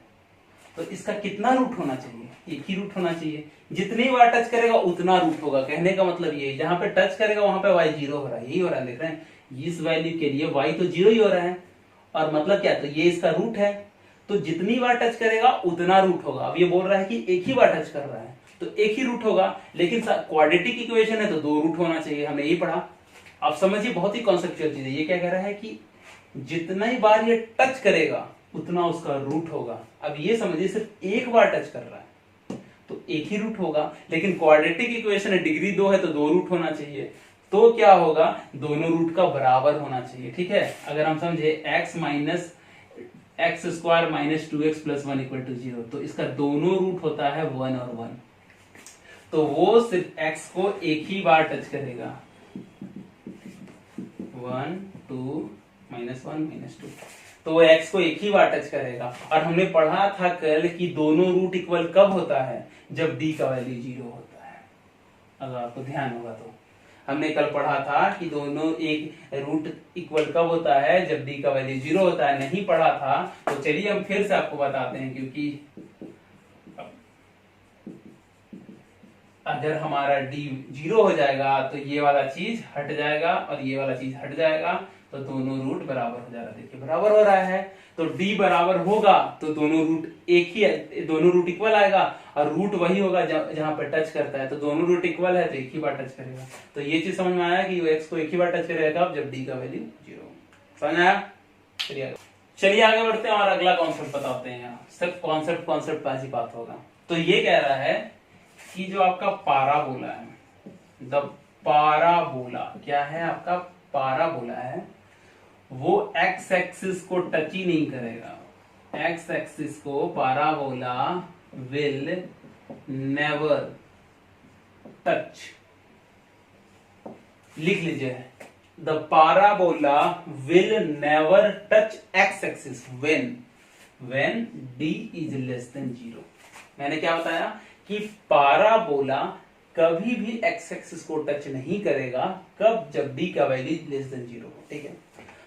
तो इसका कितना रूट होना चाहिए? एक ही रूट होना चाहिए। जितनी बार टच करेगा उतना रूट होगा। कहने का मतलब ये, जहां पे टच करेगा वहां पे y 0 हो रहा है। यही हो रहा है, देख रहे हैं? इस वैल्यू के लिए y तो 0 ही हो रहा है, और मतलब क्या? तो ये इसका रूट है। तो जितनी बार टच करेगा उतना रूट होगा। अब ये बोल रहा है कि एक ही बार टच कर रहा है तो एक ही रूट होगा, लेकिन क्वाड्रेटिक इक्वेशन है तो दो रूट होना चाहिए, हमने यही पढ़ा। आप समझिए बहुत ही कॉन्सेप्चुअल चीज है। ये क्या कह रहा है कि जितना ही बार ये टच करेगा उतना उसका रूट होगा। अब ये समझिए सिर्फ एक बार टच कर रहा है तो एक ही रूट होगा, लेकिन क्वाड्रेटिक इक्वेशन है डिग्री 2 है तो दो रूट होना चाहिए। तो क्या होगा, दोनों रूट का बराबर होना चाहिए। ठीक है, अगर हम समझे x minus X square minus 2x plus 1 equal to 0, तो इसका दोनों रूट होता है 1 और 1, तो वो सिर्फ x को एक ही बार टच करेगा, 1 2 -1 -2, तो वो x को एक ही बार टच करेगा। और हमने पढ़ा था कल कि दोनों रूट इक्वल कब होता है, जब d का वैल्यू 0 होता है। अगर आपको ध्यान होगा तो हमने कल पढ़ा था कि दोनों एक रूट इक्वल कब होता है, जब d का वैल्यू 0 होता है। नहीं पढ़ा था तो चलिए हम फिर से आपको बताते हैं, क्योंकि अगर हमारा d 0 हो जाएगा तो ये वाला चीज हट जाएगा और ये वाला चीज हट जाएगा, तो दोनों रूट बराबर हो जाएगा। देखिए बराबर हो रहा है, तो d बराबर होगा तो दोनों रूट एक ही है, दोनों रूट इक्वल आएगा, और रूट वही होगा जहां पर टच करता है, तो दोनों रूट इक्वल है तो एक ही बार टच करेगा। तो ये चीज समझ में आया कि x को एक ही बार टच करेगा जब d का वैल्यू 0। समझ आया? चलिए आगे बढ़ते हैं और अगला कॉन्सेप्ट बताते हैं। यहाँ सिर्फ कॉन्सेप्ट पर ही बात होगा। तो ये कह रहा है कि जो आपका पाराबोला है, द पाराबोला क्या है, आपका पाराबोला है, वो एक्स एक्सिस को टच ही नहीं करेगा। एक्स एक्सिस को पाराबोला विल नेवर टच। लिख लीजिए, the parabola will never touch x axis when d is less than 0। मैंने क्या बताया कि पाराबोला कभी भी एक्स एक्सिस को टच नहीं करेगा, कब, जब d का वैल्यू लेस देन 0 हो। ठीक है,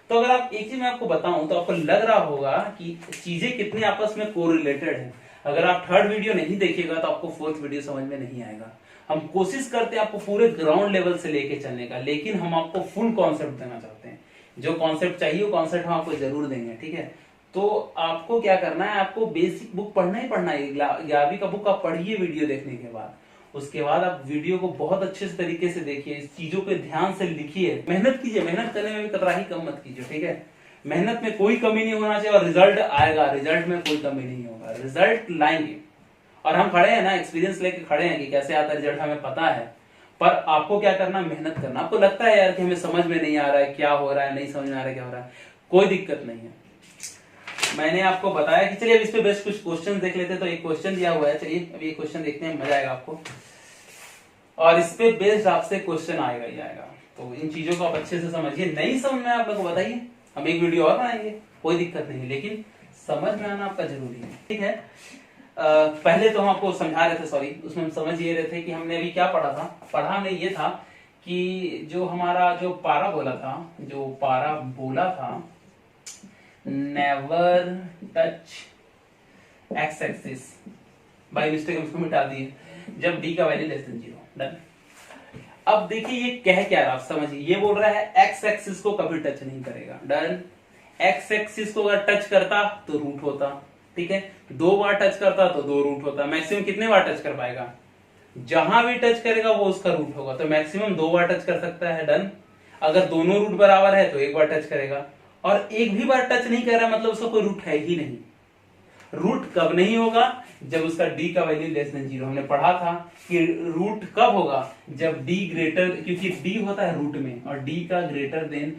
तो अगर आप एक चीज मैं आपको बताऊं तो आपको लग रहा होगा कि चीजें कितनी आपस में कोरिलेटेड हैं। अगर आप थर्ड वीडियो नहीं देखिएगा तो आपको फोर्थ वीडियो समझ में नहीं आएगा। हम कोशिश करते हैं आपको पूरे ग्राउंड लेवल से लेके चलने का, लेकिन हम आपको फुल कॉन्सेप्ट देना चाहते हैं। जो कॉन्सेप्ट चाहिए वो कॉन्सेप्ट हम आपको जरूर देंगे। ठीक है, तो आपको क्या करना है, आपको बेसिक बुक पढ़ना ही पढ़ना है। 11वीं का बुक आप पढ़िए वीडियो देखने के बाद, उसके बाद आप वीडियो को बहुत अच्छे से तरीके से देखिए, इस चीजों पे ध्यान से लिखिए, मेहनत कीजिए। मेहनत करने में भी कतराही कम मत कीजिए। ठीक है, मेहनत में कोई कमी नहीं होना चाहिए और रिजल्ट आएगा, रिजल्ट में कोई कमी नहीं होगा, रिजल्ट लाएंगे। और हम खड़े हैं ना, एक्सपीरियंस लेके खड़े हैं कि कैसे आता है रिजल्ट, हमें पता है। पर आपको क्या करना, मेहनत करना। आपको लगता है यार कि हमें समझ में नहीं आ रहा है क्या हो रहा है, नहीं समझ में आ रहा है क्या हो रहा है, कोई दिक्कत नहीं है। मैंने आपको बताया कि चलिए अब इस पे बेस्ट कुछ क्वेश्चन देख लेते हैं। तो एक क्वेश्चन दिया हुआ है, चलिए अब ये क्वेश्चन देखते हैं, मजा आएगा आपको। और इस पे बेस्ड आपसे क्वेश्चन आएगा ही आएगा। तो इन चीजों को आप अच्छे से समझिए। नहीं समझ में आप लोग को बताइए, हम एक वीडियो और बनाएंगे, कोई दिक्कत नहीं है, लेकिन समझ में आना आपका जरूरी है। ठीक है, पहले तो हम आपको समझा रहे थे, सॉरी, उसमें हम समझ ये रहे थे कि हमने अभी क्या पढ़ा था। पढ़ा हमने ये था कि जो हमारा जो पाराबोला था, never touch x axis, by mistake उसको मिटा दिए, जब d का वैल्यू लेस देन 0। डन। अब देखिए ये कह क्या रहा, आप समझिए, ये बोल रहा है एक्स एक्सिस को कभी टच नहीं करेगा। डन। एक्स एक्सिस को अगर टच करता तो रूट होता। ठीक है, 2 बार टच करता तो 2 रूट होता। मैक्सिमम कितने बार टच कर पाएगा, जहां भी टच करेगा वो उसका रूट होगा, तो मैक्सिमम 2 बार टच कर सकता है। डन। अगर दोनों रूट बराबर है तो 1 बार टच करेगा, और एक भी बार टच नहीं कर रहा मतलब उसका कोई रूट है ही नहीं। रूट कब नहीं होगा, जब उसका d का वैल्यू लेस देन 0। हमने पढ़ा था कि रूट कब होगा, जब d ग्रेटर, क्योंकि d होता है रूट में, और d का ग्रेटर देन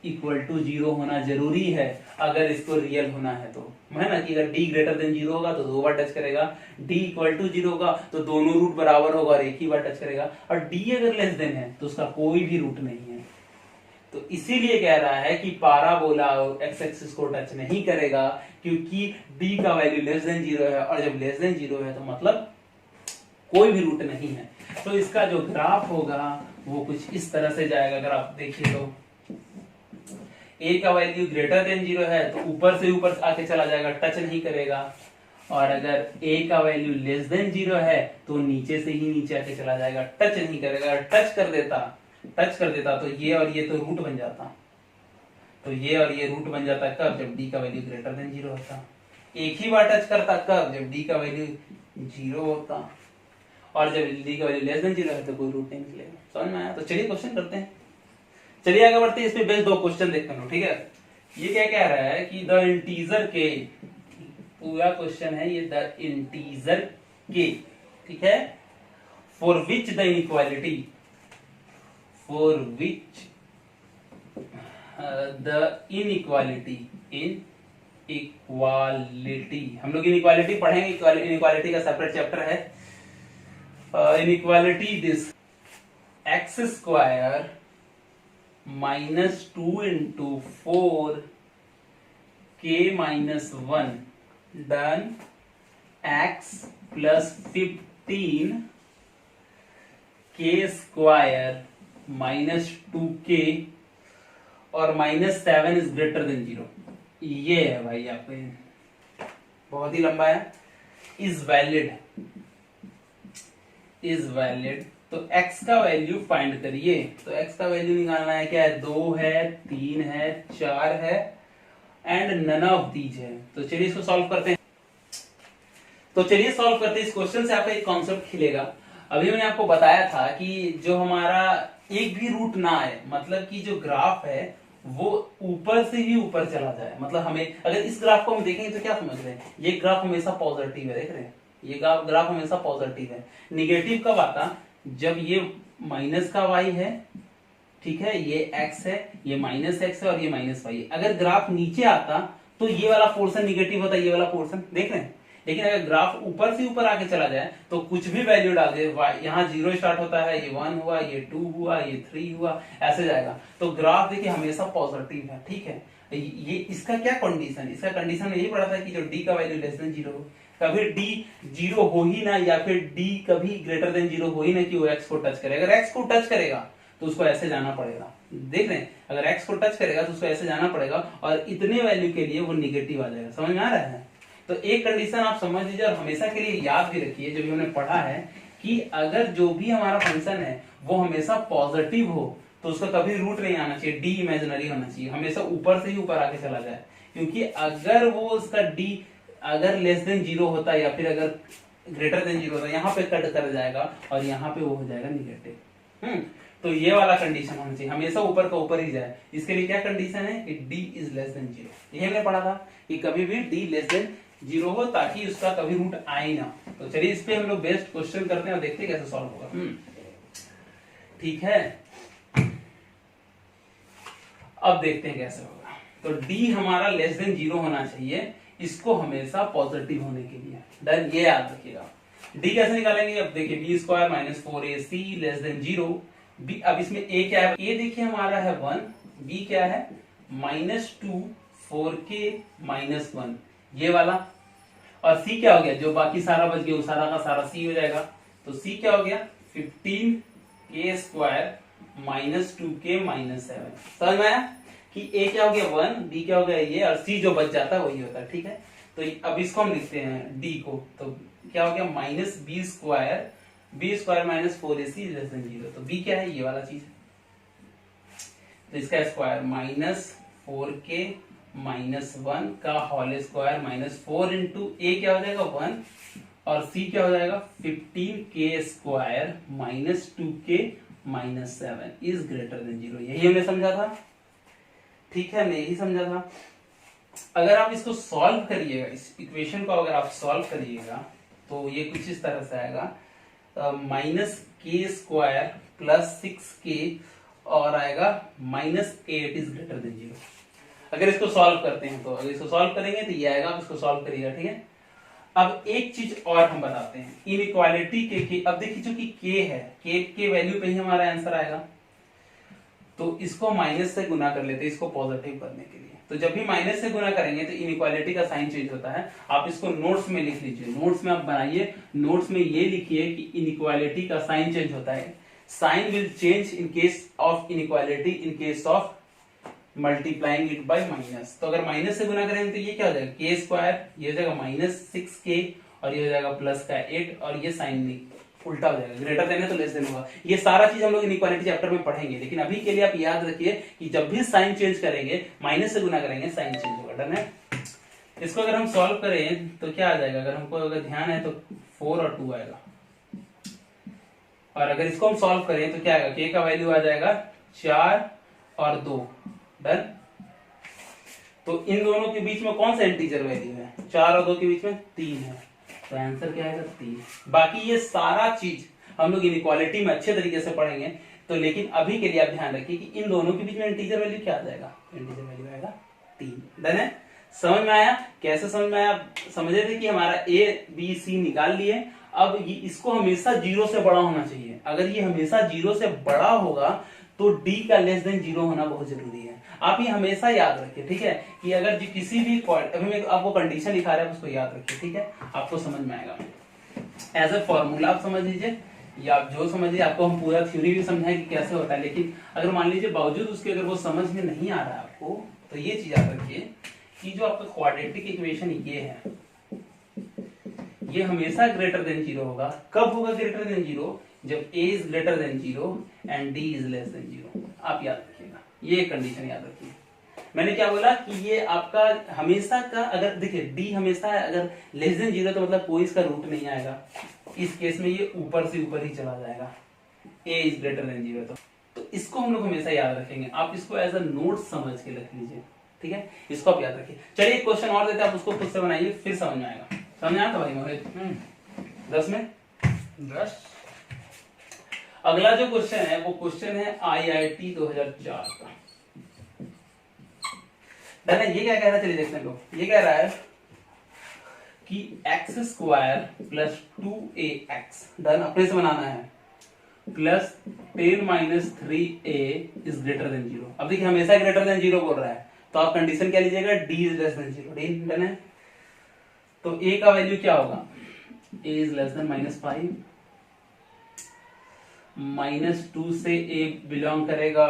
इक्वल टू 0 होना जरूरी है अगर इसको रियल होना है तो, है ना, कि अगर d ग्रेटर देन 0 होगा तो 2 बार टच करेगा, d इक्वल टू 0 होगा तो दोनों रूट बराबर होगा और एक ही बार टच करेगा, और d अगर लेस देन है तो उसका कोई भी रूट नहीं है। तो इसीलिए कह रहा है कि पाराबोला एक्स एक्सिस को टच नहीं करेगा, क्योंकि d का वैल्यू लेस देन 0 है, और जब लेस देन 0 है तो मतलब कोई भी रूट नहीं है। तो इसका जो ग्राफ होगा वो कुछ इस तरह से जाएगा। अगर आप देखिए तो a का वैल्यू ग्रेटर देन 0 है तो ऊपर से ऊपर आके चला जाएगा, टच नहीं करेगा, और अगर a का वैल्यू लेस देन 0 है तो नीचे से ही नीचे आके चला जाएगा, टच नहीं करेगा। टच कर देता तो ये और ये तो रूट बन जाता, तो ये और ये रूट बन जाता कब, जब d का वैल्यू ग्रेटर देन 0 होता। एक ही बार टच करता, कब? जब डी का वैल्यू 0 होता, और जब डी का वैल्यू लेस देन 0 है तो कोई रूट नहीं निकलेगा। समझ में आया? तो चलिए क्वेश्चन करते हैं, चलिए आगे बढ़ते हैं। इसमें बेस्ट 2 क्वेश्चन देखते हैं, ठीक है। ये क्या कह रहा है कि द इंटीजर के, पूरा क्वेश्चन है ये, द इंटीजर के, ठीक है, for which the inequality, for which the inequality, in equality, हम लोग इनइक्वालिटी पढ़ेंगे, इनइक्वालिटी का सेपरेट चैप्टर है। Inequality this x square -2 into 4 k - 1 done x plus 15 k square -2k और -7 इज ग्रेटर देन 0। ये है भाई, आपको बहुत ही लंबा है। इज वैलिड, इज वैलिड, तो x का वैल्यू फाइंड करिए। तो x का वैल्यू निकालना है, क्या है? 2 है, 3 है, 4 है एंड नन ऑफ दीज है। तो चलिए इसको सॉल्व करते हैं। तो चलिए सॉल्व करते हैं। इस क्वेश्चन से आपका एक कॉन्सेप्ट खिलेगा। अभी मैंने आपको बताया था कि जो हमारा एक भी रूट ना आए, मतलब कि जो ग्राफ है वो ऊपर से ही ऊपर चला जाए, मतलब हमें अगर इस ग्राफ को हम देखेंगे तो क्या समझ रहे हैं, ये ग्राफ हमेशा पॉजिटिव है, देख रहे हैं, ये ग्राफ हमेशा पॉजिटिव है। निगेटिव कब आता? जब ये माइनस का y है, ठीक है, ये x है, ये -x है और ये -y है। अगर ग्राफ नीचे आता तो ये वाला पोर्शन निगेटिव होता है, ये वाला पोर्शन, देख रहे हैं। लेकिन अगर ग्राफ ऊपर से ऊपर आके चला जाए तो कुछ भी वैल्यू डाल दे, यहाँ 0 स्टार्ट होता है, ये 1 हुआ, ये 2 हुआ, ये 3 हुआ, ऐसे जाएगा। तो ग्राफ देखिए हमेशा पॉजिटिव है, ठीक है। ये इसका क्या कंडीशन? इसका कंडीशन यही पड़ा था कि जो डी का वैल्यू लेस देन 0 हो, कभी डी 0 हो ही ना, या फिर डी कभी ग्रेटर देन 0 हो ही ना कि वो एक्स को टच करे। अगर एक्स को टच करेगा तो उसको ऐसे जाना पड़ेगा, देख रहे हैं, अगर एक्स को टच करेगा तो उसको ऐसे जाना पड़ेगा और इतने वैल्यू के लिए वो निगेटिव आ जाएगा। समझ में आ रहा है? तो एक कंडीशन आप समझ लीजिए और हमेशा के लिए याद भी रखिए, जो भी हमने पढ़ा है, कि अगर जो भी हमारा फंक्शन है वो हमेशा पॉजिटिव हो तो उसका कभी रूट नहीं आना चाहिए, डी इमेजिनरी होना चाहिए, हमेशा ऊपर से ही ऊपर आके चला जाए। क्योंकि अगर वो उसका डी अगर लेस देन 0 होता या फिर अगर ग्रेटर देन 0 होता, यहाँ पे कट कर जाएगा और यहाँ पे वो हो जाएगा निगेटिव। तो ये वाला कंडीशन होना चाहिए, हमेशा ऊपर का ऊपर ही जाए। इसके लिए क्या कंडीशन है कि डी इज लेस देन 0। ये हमने पढ़ा था कि कभी भी डी लेस देन 0 हो ताकि उसका कभी रूट आए ना। तो चलिए इस पे हम लोग बेस्ट क्वेश्चन करते हैं और देखते हैं कैसे सॉल्व होगा। ठीक है, अब देखते हैं कैसे होगा। तो डी हमारा लेस देन 0 होना चाहिए, इसको हमेशा पॉजिटिव होने के लिए। डन, ये याद रखिएगा। डी कैसे निकालेंगे? अब देखिए B square minus 4ac less than 0। B, अब इसमें ए क्या है? ए देखिए हमारा है 1, बी क्या है? -2 4k -1, ये वाला। और सी क्या हो गया? जो बाकी सारा बच गया वो सारा का सारा सी हो जाएगा। तो सी क्या हो गया? 15k square -2k -7। समझ में आया कि ए क्या हो गया 1, बी क्या हो गया ये, और सी जो बच जाता है वही होता है। ठीक है, तो अब इसको हम लिखते हैं डी को, तो क्या हो गया? -b square -4ac less than 0। तो बी क्या है? ये वाला चीज। तो इसका स्क्वायर -4k -1 का होल स्क्वायर -4 इंटू ए क्या हो जाएगा 1, और सी क्या हो जाएगा 15k square -2k -7 is greater than 0। यही हमने समझा था। ठीक है, हमने यही समझा था। अगर आप इसको सॉल्व करिएगा, इस इक्वेशन को अगर आप सॉल्व करिएगा तो ये कुछ इस तरह से आएगा, -k स्क्वायर +6k और आएगा -8 इज ग्रेटर देन 0। अगर इसको सॉल्व करते हैं तो, अगर इसको सॉल्व करेंगे तो ये आएगा, आप इसको सॉल्व करिएगा। ठीक है, अब एक चीज और हम बताते हैं, इनइक्वालिटी के। अब देखिए चूंकि k है, k के वैल्यू पे ही हमारा आंसर आएगा, तो इसको माइनस से गुना कर लेते हैं, इसको पॉजिटिव करने के लिए। तो जब भी माइनस से गुना करेंगे तो इनइक्वालिटी का साइन चेंज होता है। आप इसको नोट्स में लिख लीजिए, नोट्स में आप बनाइए, नोट्स में ये लिखिए कि इनइक्वालिटी का साइन चेंज होता है। Sign will change in case of inequality, in case of multiplying it by minus. तो अगर माइनस से गुना करेंगे तो ये क्या हो जाएगा? k स्क्वायर, ये हो जाएगा -6k और ये हो जाएगा +8, और ये साइन नहीं, उल्टा हो जाएगा। ग्रेटर देन है तो लेस देन होगा। ये सारा चीज हम लोग इनइक्वालिटी चैप्टर में पढ़ेंगे, लेकिन अभी के लिए आप याद रखिए कि जब भी साइन चेंज करेंगे, माइनस से गुना करेंगे, साइन चेंज होगा। डन है? इसको अगर हम सॉल्व करें तो क्या आ जाएगा, अगर हमको अगर ध्यान है तो 4 और 2 आएगा, और अगर इसको हम सॉल्व करें तो क्या आएगा, k का वैल्यू आ जाएगा 4 और 2। डन। तो इन दोनों के बीच में कौन सा इंटीजर वैल्यू है, 4 और 2 के बीच में 3 है, तो आंसर क्या आएगा 3। बाकी ये सारा चीज हम लोग इनइक्वालिटी में अच्छे तरीके से पढ़ेंगे, तो लेकिन अभी के लिए आप ध्यान रखिए कि इन दोनों के बीच में इंटीजर वैल्यू क्या आ जाएगा, इंटीजर वैल्यू आएगा 3। डन है। समझ में आया, कैसे समझ में आया, समझे थे कि हमारा a b c निकाल लिए, अब ये इसको हमेशा 0 से बड़ा होना चाहिए। अगर ये हमेशा 0 से बड़ा होगा तो d का लेस देन 0 होना बहुत जरूरी है। आप ये हमेशा याद रखिए, ठीक है, कि अगर किसी भी अभी मैं आपको कंडीशन लिखा रहा है उसको याद रखिए, ठीक है, आपको समझ में आएगा। एज ए फॉर्मूला आप समझ लीजिए, या आप जो समझिए, आपको हम पूरा थ्योरी भी समझाएं कि कैसे होता है, लेकिन अगर मान लीजिए बावजूद उसके अगर वो समझ में नहीं आ रहा है आपको, तो ये चीज याद रखिए कि जो आपका क्वाड्रेटिक इक्वेशन ये है, ये हमेशा ग्रेटर देन 0 होगा। कब होगा ग्रेटर देन 0, जब a is greater than 0 and d is less than 0। आप याद रखिएगा, ये कंडीशन याद रखिए। मैंने क्या बोला कि ये आपका हमेशा का, अगर देखिए d हमेशा है, अगर लेस देन 0 तो मतलब कोई इसका रूट नहीं आएगा, इस केस में ये ऊपर से ऊपर ही चला जाएगा, a इज ग्रेटर देन 0। तो इसको हम लोग हमेशा याद रखेंगे। आप इसको एज अ नोट समझ के रख लीजिए, ठीक है, इसको आप याद रखिए। चलिए क्वेश्चन और देते हैं, आप उसको खुद से बनाइए, फिर समझ में आएगा। समझ में आया था भाई मोहित? 10 में 10। अगला जो क्वेश्चन है वो क्वेश्चन है IIT 2004 का। डन है। ये क्या कह रहा है, चलिए देखते हैं लोग। ये कह रहा है कि x square plus 2ax, done, अपने से बनाना है, plus 10 minus 3a is greater than 0। अब देखिए हमेशा ग्रेटर देन 0 बोल रहा है, तो आप कंडीशन क्या लीजिएगा, d is less than 0। Done है। तो a का वैल्यू क्या होगा, a इज लेस देन -5, -2 से a बिलोंग करेगा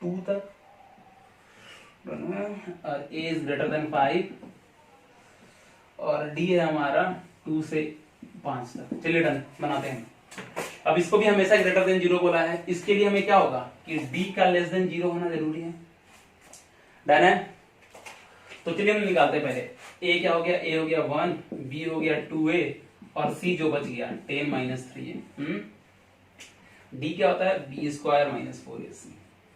2 तक, और a इज ग्रेटर देन 5, और d है हमारा 2 से 5 तक। चलिए डन, बनाते हैं। अब इसको भी हमेशा ग्रेटर देन 0 बोला है, इसके लिए हमें क्या होगा कि d का लेस देन 0 होना जरूरी है। डन है। तो चलिए हम निकालते हैं पहले। a क्या हो गया, a हो गया 1, b हो गया 2a, और c जो बच गया 10 माइनस 3a। d क्या होता है, b square minus 4ac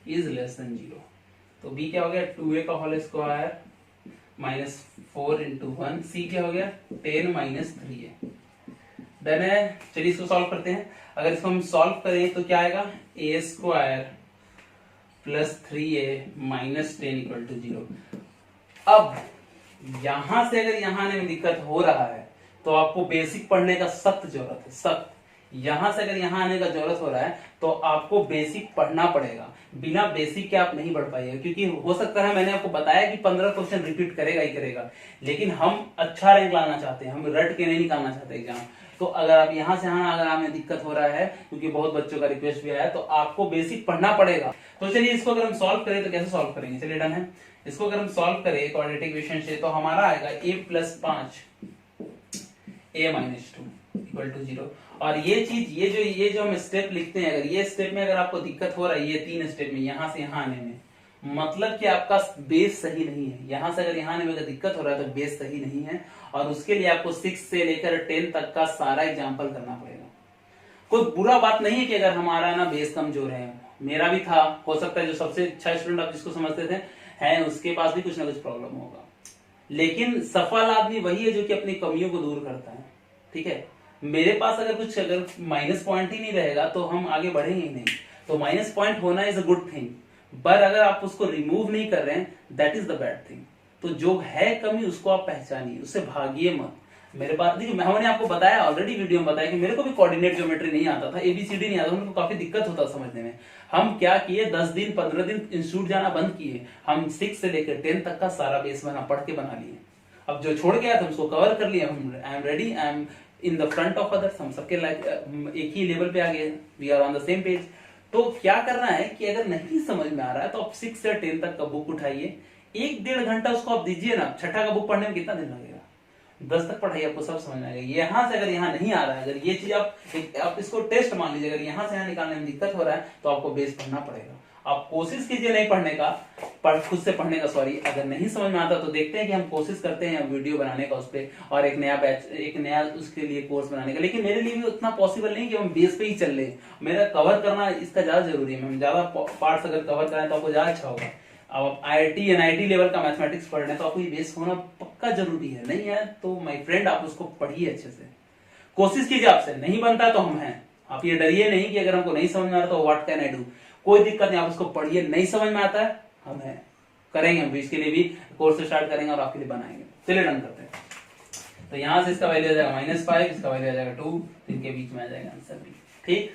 is less than 0। तो b क्या हो गया, 2a का whole square minus 4 into 1, c क्या हो गया 10 माइनस 3a। डन है। चलिए इसको सॉल्व करते हैं। अगर इसको हम सॉल्व करें तो क्या आएगा, a square plus 3a minus 10 equal to 0। अब यहां से अगर यहां आने में दिक्कत हो रहा है तो आपको बेसिक पढ़ने का सख्त जरूरत है, सख्त। यहां से अगर यहां आने का जरूरत हो रहा है तो आपको बेसिक पढ़ना पड़ेगा, बिना बेसिक के आप नहीं पढ़ पाइएगा। क्योंकि हो सकता है, मैंने आपको बताया कि 15 क्वेश्चन रिपीट करेगा ही करेगा, लेकिन हम अच्छा रैंक लाना चाहते हैं, हम रट के नहीं निकालना चाहते एग्जाम। तो अगर आप यहां से यहां अगर हमें दिक्कत हो रहा है, क्योंकि बहुत बच्चों का रिक्वेस्ट भी आया है, तो आपको बेसिक पढ़ना पड़ेगा। तो चलिए इसको अगर हम सॉल्व करें तो कैसे सॉल्व करेंगे, चलिए डन है। इसको अगर हम सॉल्व करें क्वाड्रेटिक इक्वेशन से तो हमारा आएगा a plus 5 a minus 2 equal to 0। और ये चीज, ये जो हम स्टेप लिखते हैं, अगर ये स्टेप में अगर आपको दिक्कत हो रहा है, ये 3 स्टेप में यहां से यहां आने में, मतलब कि आपका बेस सही नहीं है। यहां से अगर यहां आने में अगर दिक्कत हो रहा है तो बेस सही नहीं है, और उसके लिए आपको 6 से लेकर 10 तक का सारा एग्जाम्पल करना पड़ेगा। कोई बुरा बात नहीं है कि अगर हमारा ना बेस कमजोर है, मेरा भी था, हो सकता है जो सबसे अच्छा स्टूडेंट आप जिसको समझते थे है, उसके पास भी कुछ ना कुछ प्रॉब्लम होगा, लेकिन सफल आदमी वही है जो कि अपनी कमियों को दूर करता है। ठीक है, मेरे पास अगर माइनस पॉइंट ही नहीं रहेगा तो हम आगे बढ़ेंगे ही नहीं। तो माइनस पॉइंट होना इज अ गुड थिंग, पर अगर आप उसको रिमूव नहीं कर रहे हैं, that is the bad thing. तो जो है कमी उसको आप पहचानिए, उससे भागिए मत। मेरे पास देखिए, मैंने आपको बताया ऑलरेडी, वीडियो में बताया कि मेरे को भी कोऑर्डिनेट ज्योमेट्री नहीं आता था, एबीसीडी नहीं आता, उनको काफी दिक्कत होता समझने में। हम क्या किए, 10 दिन 15 दिन इंस्टीट्यूट जाना बंद किए, हम 6 से लेकर 10 तक का सारा बेस बना पढ़ के बना लिए। अब जो छोड़ गया था उसको कवर कर लिया। I am ready, I am in the front of others, हम सबके एक ही लेवल पे आ गए, we are on the same page. तो क्या करना है कि अगर नहीं समझ में आ रहा है तो आप 6 से 10 तक का बुक उठाइए, 1-1.5 घंटा उसको आप दीजिए ना। छठा का बुक पढ़ने में कितना दिन लगेगा, 10 तक पढ़ाइए, आपको सब समझ में आएगा। यहाँ से अगर यहाँ नहीं आ रहा है, अगर ये चीज आप इसको टेस्ट मान लीजिए, अगर यहाँ से यहाँ निकालने में दिक्कत हो रहा है तो आपको बेस पढ़ना पड़ेगा। आप कोशिश कीजिए नहीं पढ़ने का, खुद से पढ़ने का, सॉरी। अगर नहीं समझ में आता तो देखते हैं कि हम कोशिश करते हैं वीडियो बनाने का उस पर, और एक नया बैच, एक नया उसके लिए कोर्स बनाने का। लेकिन मेरे लिए भी उतना पॉसिबल नहीं कि हम बेस पे ही चल रहे हैं। मेरा कवर करना इसका ज्यादा जरूरी है। हम ज्यादा पार्ट्स अगर कवर कराएं तो आपको ज्यादा अच्छा होगा। अब आप IIT NIT लेवल का मैथमेटिक्स पढ़ रहे हैं तो आपको ये बेस होना पक्का जरूरी है। नहीं है तो माय फ्रेंड आप उसको पढ़िए अच्छे से, कोशिश कीजिए। आपसे नहीं बनता तो हम हैं। आप ये डरिए नहीं कि अगर हमको नहीं समझ में आ रहा तो व्हाट कैन आई डू, कोई दिक्कत नहीं, आप उसको पढ़िए। नहीं समझ में आता है, हम हैं, करेंगे। हम भी इसके लिए भी कोर्स स्टार्ट करेंगे और आपके लिए बनाएंगे। चलिए डन करते हैं। तो यहां से इसका वैल्यू आ जाएगा -5, इसका वैल्यू आ जाएगा 2, इनके बीच में आ जाएगा आंसर भी। ठीक।